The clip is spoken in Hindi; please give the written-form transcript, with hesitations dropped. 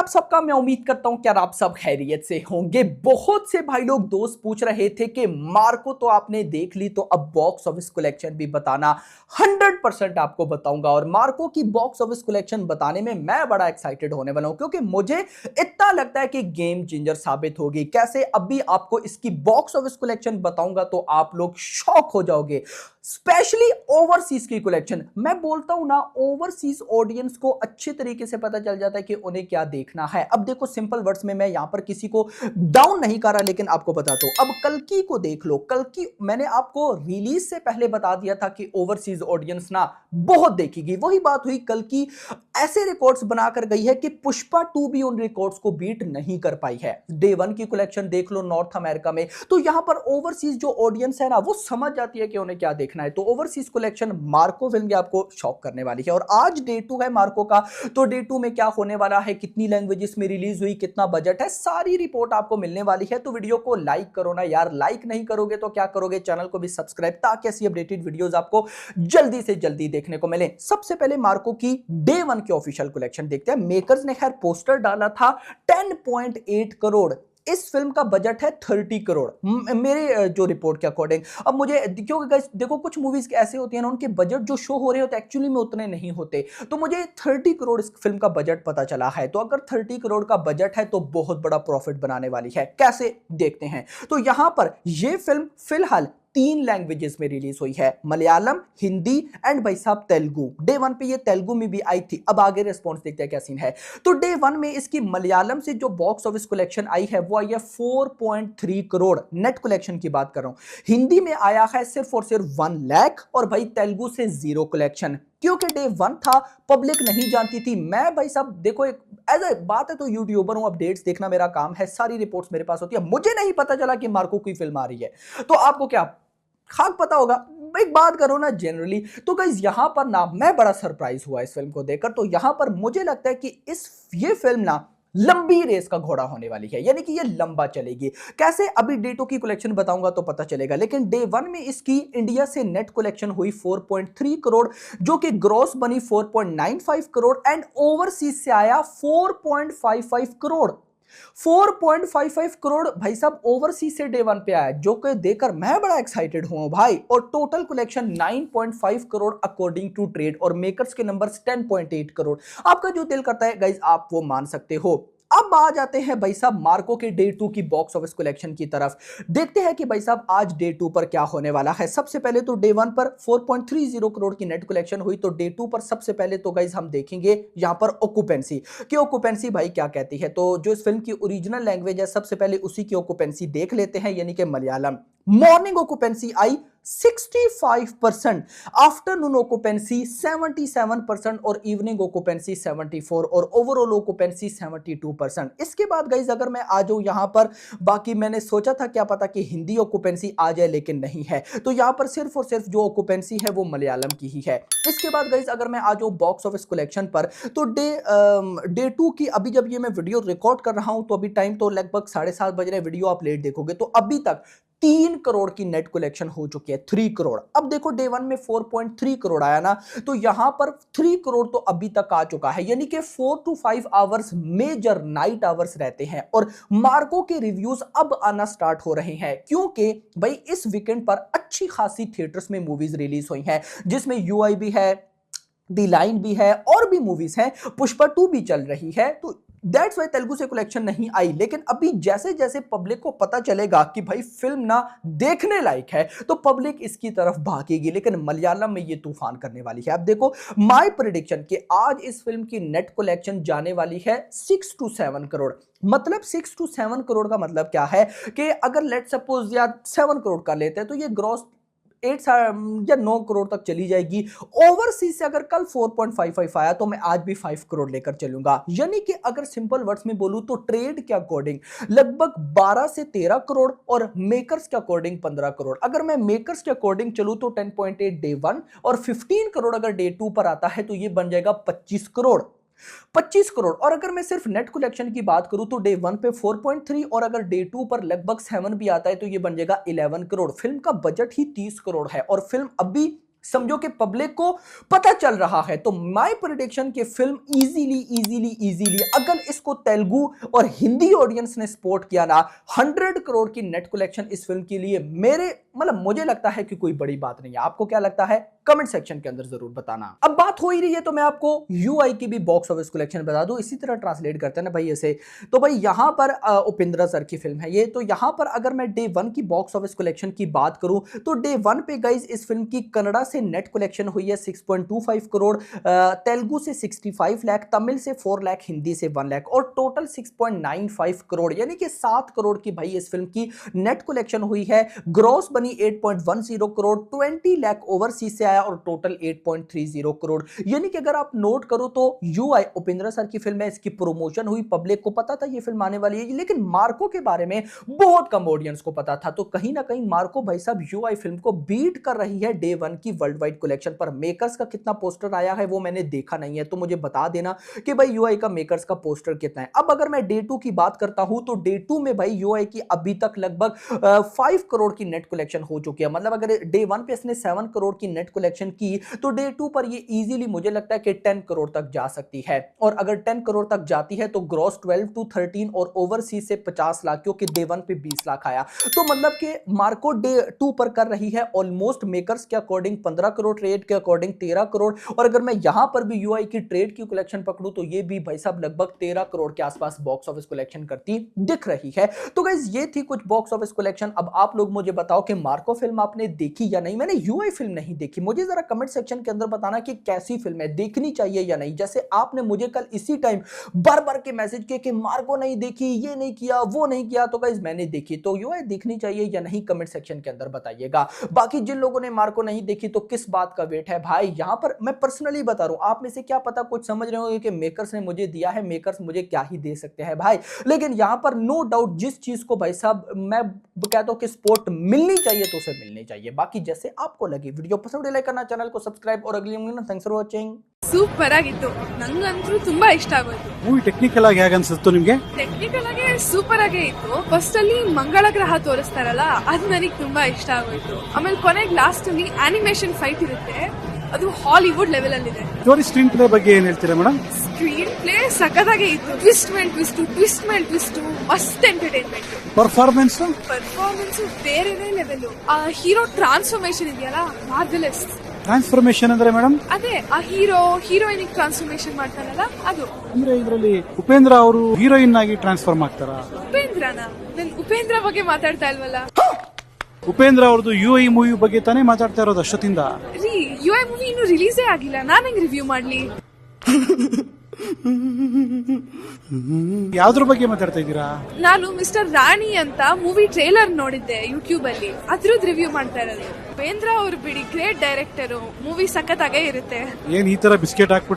आप सबका मैं उम्मीद करता हूं कि यार आप सब खैरियत से होंगे। बहुत से भाई लोग दोस्त पूछ रहे थे कि मार्को तो आपने देख ली, तो अब बॉक्स ऑफिस कलेक्शन भी बताना। 100% आपको बताऊंगा, और मार्को की बॉक्स ऑफिस कलेक्शन बताने में मैं बड़ा एक्साइटेड होने वाला हूं, क्योंकि मुझे इतना लगता है कि गेम चेंजर साबित होगी। कैसे? अभी आपको इसकी बॉक्स ऑफिस कलेक्शन बताऊंगा तो आप लोग शॉक हो जाओगे। स्पेशली ओवरसीज की कलेक्शन। मैं बोलता हूं ना, ओवरसीज ऑडियंस को अच्छे तरीके से पता चल जाता है कि उन्हें क्या देखना है। अब देखो, सिंपल वर्ड्स में मैं यहां पर किसी को डाउन नहीं कर रहा, लेकिन आपको बताता हूं। अब कल्कि को देख लो। कल्कि मैंने आपको रिलीज से पहले बता दिया था कि ओवरसीज ऑडियंस ना बहुत देखेगी। वही बात हुई, कल्कि ऐसे रिकॉर्ड्स बनाकर गई है कि पुष्पा 2 भी उन रिकॉर्ड्स को बीट नहीं कर पाई है। डे 1 की कलेक्शन देख लो नॉर्थ अमेरिका में, तो यहां पर ओवरसीज जो ऑडियंस है ना, वो समझ जाती है कि उन्हें क्या देखना है। तो ओवरसीज कलेक्शन मार्को फिल्म की आपको शॉक करने वाली है। और आज डे 2 है मार्को का, तो डे 2 में क्या होने वाला है, कितनी लैंग्वेजेस में रिलीज हुई, कितना बजट है, सारी रिपोर्ट आपको मिलने वाली है। तो वीडियो को लाइक करो ना यार। लाइक नहीं करोगे तो क्या करोगे, चैनल को भी सब्सक्राइब, ताकि ऐसी अपडेटेड वीडियोस आपको जल्दी से जल्दी देखने को मिले। सबसे पहले मार्को की डे 1 की ऑफिशियल कलेक्शन देखते हैं। मेकर्स ने खैर पोस्टर डाला था 10.8 करोड़। इस फिल्म का बजट है 30 करोड़ मेरे जो रिपोर्ट के अकॉर्डिंग। अब मुझे, क्योंकि गाइस देखो, कुछ मूवीज ऐसे होती हैं ना, उनके बजट जो शो हो रहे होते एक्चुअली में उतने नहीं होते। तो मुझे 30 करोड़ इस फिल्म का बजट पता चला है। तो अगर 30 करोड़ का बजट है तो बहुत बड़ा प्रॉफिट बनाने वाली है। कैसे, देखते हैं। तो यहां पर यह फिल्म फिलहाल 3 लैंग्वेजेस में रिलीज हुई है, मलयालम, हिंदी एंड भाई साहब तेलुगु। डे 1 पे ये तेलुगु में भी आई थी। अब आगे रिस्पॉन्स देखते हैं क्या सीन है। तो डे 1 में इसकी मलयालम से जो बॉक्स ऑफिस कलेक्शन आई है वो आई है 4.3 करोड़। नेट कलेक्शन की बात कर रहा हूं। हिंदी में आया है सिर्फ और सिर्फ 1 लाख, और भाई तेलुगु से 0 कलेक्शन। क्योंकि डे 1 था, पब्लिक नहीं जानती थी। मैं भाई साहब देखो, एक एज ए बात है तो यूट्यूबर हूं, अपडेट्स देखना मेरा काम है, सारी रिपोर्ट्स मेरे पास होती है। मुझे नहीं पता चला कि मार्को की फिल्म आ रही है, तो आपको क्या खाक पता होगा। एक बात करो ना जनरली, तो गाइस यहां पर ना मैं बड़ा सरप्राइज हुआ इस फिल्म को देखकर। तो यहां पर मुझे लगता है कि ये फिल्म ना लंबी रेस का घोड़ा होने वाली है, यानी कि ये लंबा चलेगी। कैसे, अभी डे 2 की कलेक्शन बताऊंगा तो पता चलेगा। लेकिन डे 1 में इसकी इंडिया से नेट कलेक्शन हुई 4.3 करोड़, जो कि ग्रॉस बनी 4.95 करोड़, एंड ओवरसीज से आया 4.55 करोड़। 4.55 करोड़ भाई साहब ओवरसीज से डे 1 पे आया, जो कि देखकर मैं बड़ा एक्साइटेड हूं भाई। और total collection 9.5 crore according to trade, और मेकर्स के नंबर्स 10.8 करोड़। आपका जो दिल करता है गाइज आप वो मान सकते हो। अब आ जाते हैं भाई साहब मार्को के डे 2 की बॉक्स ऑफिस कलेक्शन की तरफ। देखते हैं कि भाई साहब आज डे 2 पर क्या होने वाला है। सबसे पहले तो डे 1 पर 4.30 करोड़ की नेट कलेक्शन हुई। तो डे 2 पर सबसे पहले तो गाइज हम देखेंगे यहां पर ऑक्यूपेंसी कि ऑक्यूपेंसी भाई क्या कहती है। तो जो इस फिल्म की ओरिजिनल लैंग्वेज है, सबसे पहले उसी की ऑक्यूपेंसी देख लेते हैं, यानी कि मलयालम। मॉर्निंग ऑक्यूपेंसी आई 65%, आफ्टरनून ऑक्यूपेंसी 77%, और इवनिंग ऑक्यूपेंसी 74%, और ओवरऑल ऑक्यूपेंसी 72%। इसके बाद गाइज अगर मैं आ जाऊं यहां पर, बाकी मैंने सोचा था क्या पता कि हिंदी ऑक्यूपेंसी आ जाए, लेकिन नहीं है। तो यहां पर सिर्फ और सिर्फ जो ऑक्यूपेंसी है वो मलयालम की ही है। इसके बाद गाइज अगर मैं आ जाऊं बॉक्स ऑफिस कलेक्शन पर, तो डे 2 की अभी जब ये मैं वीडियो रिकॉर्ड कर रहा हूं, तो अभी टाइम तो लगभग 7:30 बज रहे। वीडियो आप लेट देखोगे तो अभी तक 3 करोड़ की नेट कलेक्शन हो चुकी है। 3 करोड़। अब देखो डे 1 में 4.3 करोड़ आया ना, तो यहां पर 3 करोड़ तो अभी तक आ चुका है, यानी कि 4 to 5 hours major night hours रहते हैं। और मार्को के रिव्यूज अब आना स्टार्ट हो रहे हैं, क्योंकि भाई इस वीकेंड पर अच्छी खासी थिएटर्स में मूवीज रिलीज हुई हैं, जिसमें यूआई भी है, दी लाइन भी है, और भी मूवीज हैं, पुष्पा 2 भी चल रही है। तो दैट्स वाई तेलुगु से कलेक्शन नहीं आई। लेकिन अभी जैसे जैसे पब्लिक को पता चलेगा कि भाई फिल्म ना देखने लायक है, तो पब्लिक इसकी तरफ भागेगी। लेकिन मलयालम में ये तूफान करने वाली है। अब देखो माय प्रेडिक्शन कि आज इस फिल्म की नेट कलेक्शन जाने वाली है 6 to 7 करोड़। मतलब 6 to 7 करोड़ का मतलब क्या है कि अगर लेट सपोज या 7 करोड़ का लेते हैं, तो ये ग्रॉस 8 या 9 करोड़ तक चली जाएगी। ओवरसीज से अगर कल 4.55 आया, तो मैं आज भी 5 करोड़ लेकर चलूंगा। यानी कि अगर सिंपल वर्ड्स में बोलूं, तो ट्रेड के अकॉर्डिंग लगभग 12 से 13 करोड़, और मेकर्स के अकॉर्डिंग 15 करोड़। अगर मैं मेकर्स के अकॉर्डिंग चलूं तो 10.8 डे 1, और 15 करोड़ अगर डे 2 पर आता है, तो ये बन जाएगा 25 करोड़। 25 करोड़। और अगर मैं सिर्फ नेट कलेक्शन की बात करूं, तो डे 1 पे 4.3, और अगर डे 2 पर लगभग 7 भी आता है, तो ये बन जाएगा 11 करोड़। फिल्म का बजट ही 30 करोड़ है, और फिल्म अभी समझो कि पब्लिक को पता चल रहा है। तो माय प्रेडिक्शन के फिल्म इजीली अगर इसको तेलुगु और हिंदी ऑडियंस ने सपोर्ट किया ना, 100 करोड़ की नेट कलेक्शन इस फिल्म के लिए मेरे मतलब मुझे लगता है कि कोई बड़ी बात नहीं है। आपको क्या लगता है कमेंट सेक्शन के अंदर जरूर बताना। अब बात हो ही रही है तो मैं आपको यूआई की भी बॉक्स ऑफिस कलेक्शन बता दूं, इसी तरह ट्रांसलेट करते हैं ना भाई ऐसे। तो भाई यहां पर उपेंद्र सर की फिल्म है ये। तो यहां पर अगर मैं डे 1 की बॉक्स ऑफिस कलेक्शन की बात करूं तो डे 1 पे गाइस इस फिल्म की कन्नड़ा से नेट कलेक्शन हुई है 6.25 करोड़, तेलुगु से 65 लाख, तमिल से 4 लाख, हिंदी से 1 लाख और टोटल 6.95 करोड़ यानी कि 7 करोड़ की भाई इस फिल्म की नेट कलेक्शन हुई है। ग्रॉस बनी 8.10 करोड़, 20 लाख ओवरसीज से आया और टोटल 8.30 करोड़। यानी कि अगर आप नोट करो तो यूआई उपेंद्र सर की फिल्म है, इसकी प्रमोशन हुई, पब्लिक को पता था ये फिल्म आने वाली है, लेकिन मार्को के बारे में बहुत कम ऑडियंस को पता था। तो कहीं ना कहीं मार्को भाई साहब यूआई फिल्म को बीट कर रही है डे 1 की वर्ल्ड वाइड कलेक्शन पर। मेकर्स का कितना पोस्टर आया है वो मैंने देखा नहीं है, तो मुझे बता देना कि भाई यूआई का मेकर्स का पोस्टर कितना है। अब अगर मैं डे 2 की बात करता हूं तो डे 2 में भाई यूआई की अभी तक लगभग 5 करोड़ की नेट कलेक्शन हो चुकी है। मतलब अगर डे 1 पे इसने 7 करोड़ की नेट कलेक्शन की तो डे 2 पर ये इजीली मुझे लगता है कि 10 करोड़ तक जा सकती है। और अगर 10 करोड़ तक जाती है तो ग्रॉस 12 to 13 और ओवरसीज से 50 लाख, क्योंकि डे 1 पे 20 लाख आया। तो मतलब कि मार्को डे 2 पर कर रही है ऑलमोस्ट मेकर्स के अकॉर्डिंग 15 करोड़, ट्रेड के अकॉर्डिंग 13 करोड़। और अगर मैं यहां पर भी यूआई की ट्रेड की कलेक्शन पकड़ूं तो ये भी भाई साहब लगभग 13 करोड़ के आसपास बॉक्स ऑफिस कलेक्शन करती दिख रही है। तो गाइस ये थी कुछ बॉक्स ऑफिस कलेक्शन। अब आप लोग मुझे बताओ कि मार्को फिल्म आपने देखी या नहीं। मैंने यूआई फिल्म नहीं देखी, मुझे जरा कमेंट सेक्शन के अंदर बताना कि कैसी फिल्म है, देखनी चाहिए या नहीं। जैसे आपने मुझे कल इसी टाइम बार-बार के मैसेज किए कि मार्को नहीं देखी, ये नहीं किया, वो नहीं किया, तो गाइस मैंने देखी। तो यूआई देखनी चाहिए या नहीं कमेंट सेक्शन के अंदर बताइएगा। बाकी जिन लोगों ने मार्को नहीं देखी तो किस बात का वेट है भाई। यहां पर मैं पर्सनली बता रहा हूं, आप में से क्या पता कुछ समझ रहे होंगे कि मेकर्स ने मुझे दिया है, मेकर्स मुझे क्या ही दे सकते हैं भाई। लेकिन यहां पर नो डाउट जिस चीज को भाई साहब मैं कहता हूं कि सपोर्ट मिलनी चाहिए तो उसे मिलनी चाहिए। बाकी जैसे आपको लगी वीडियो पसंद लाइक करना, चैनल को सब्सक्राइब और अगली थैंक्स फॉर वाचिंग। ಸೂಪರ್ ಆಗಿತ್ತು, ನಂಗಂತೂ ತುಂಬಾ ಇಷ್ಟ ಆಗೋಯ್ತು. ಮೂವಿ ಟೆಕ್ನಿಕಲ್ ಆಗಿ ಹೇಗೆ ಅನ್ಸುತ್ತೆ ನಿಮ್ಗೆ? ಟೆಕ್ನಿಕಲ್ ಆಗಿ ಸೂಪರ್ ಆಗೇ ಇತ್ತು. ಫಸ್ಟ್ ಅಲ್ಲಿ ಮಂಗಳ ಗ್ರಹ ತೋರಿಸ್ತಾರಲ್ಲ, ಅದು ನನಗೆ ತುಂಬಾ ಇಷ್ಟ ಆಗೋಯ್ತು. ಆಮೇಲೆ ಕೊನೆಗೆ ಲಾಸ್ಟ್ ಅಲ್ಲಿ ಅನಿಮೇಷನ್ ಫೈಟ್ ಇರುತ್ತೆ, ಅದು ಹಾಲಿವುಡ್ ಲೆವೆಲ್ ಅಲ್ಲಿ ಇದೆ. ಸ್ಟೋರಿ ಸ್ಕ್ರೀನ್ ಪ್ಲೇ ಬಗ್ಗೆ ಏನ್ ಹೇಳ್ತೀರಾ ಮೇಡಮ್? ಸ್ಕ್ರೀನ್ ಪ್ಲೇ ಸಖತ್ತಾಗೇ ಇತ್ತು. ಟ್ವಿಸ್ಟ್ ಮೇಲೆ ಟ್ವಿಸ್ಟ್ ಮಸ್ತ್ ಎಂಟರ್ಟೈನ್ಮೆಂಟ್. ಪರ್ಫಾರ್ಮೆನ್ಸ್ ಬೇರೆನೇ ಲೆವೆಲ್. ಆ ಹೀರೋ ಟ್ರಾನ್ಸ್ಫಾರ್ಮೇಶನ್ ಇದೆಯಲ್ಲ, ಮಾರ್ವೆಲಸ್. ಟ್ರಾನ್ಸ್ಫಾರ್ಮೇಶನ್ ಅಂದ್ರೆ ಮೇಡಮ್ ಅದೇ ಆ ಹೀರೋಯಿನ್ ಟ್ರಾನ್ಸ್ಫಾರ್ಮೇಶನ್ ಮಾಡ್ತಾರಲ್ಲ ಅದು. ಅಂದ್ರೆ ಇದರಲ್ಲಿ ಉಪೇಂದ್ರ ಅವರು ಹೀರೋಯಿನ್ ಆಗಿ ಟ್ರಾನ್ಸ್ಫಾರ್ಮ್ ಆಗ್ತಾರಾ? ನಾನು ಉಪೇಂದ್ರ ಬಗ್ಗೆ ಮಾತಾಡ್ತಾ ಇಲ್ವಲ್ಲ. ಉಪೇಂದ್ರ ಅವ್ರದ್ದು ಯುಐ ಮೂವಿ ಬಗ್ಗೆ ತಾನೇ ಮಾತಾಡ್ತಾ ಇರೋದು ಅಷ್ಟೊತ್ತಿಂದ. ಯುಐ ಮೂವಿ ಇನ್ನು ರಿಲೀಸೇ ಆಗಿಲ್ಲ, ನಾನು ಹೆಂಗ್ ರಿವ್ಯೂ ಮಾಡ್ಲಿ? ಯಾವ್ದ್ರ ಬಗ್ಗೆ ಮಾತಾಡ್ತಾ ಇದ್ದೀರಾ? ನಾನು ಮಿಸ್ಟರ್ ರಾಣಿ ಅಂತ ಮೂವಿ ಟ್ರೇಲರ್ ನೋಡಿದ್ದೆ ಯೂಟ್ಯೂಬ್ ಅಲ್ಲಿ, ಅದ್ರದ್ದು ರಿವ್ಯೂ ಮಾಡ್ತಾ ಇರೋದು. ಉಪೇಂದ್ರ ಅವ್ರು ಬಿಡಿ ಗ್ರೇಟ್ ಡೈರೆಕ್ಟರ್, ಮೂವಿ ಸಖತ್ತಾಗೇ ಇರುತ್ತೆ. ಏನ್ ಈ ತರ ಬಿಸ್ಕೆಟ್ ಹಾಕ್ಬಿಟ್ರೆ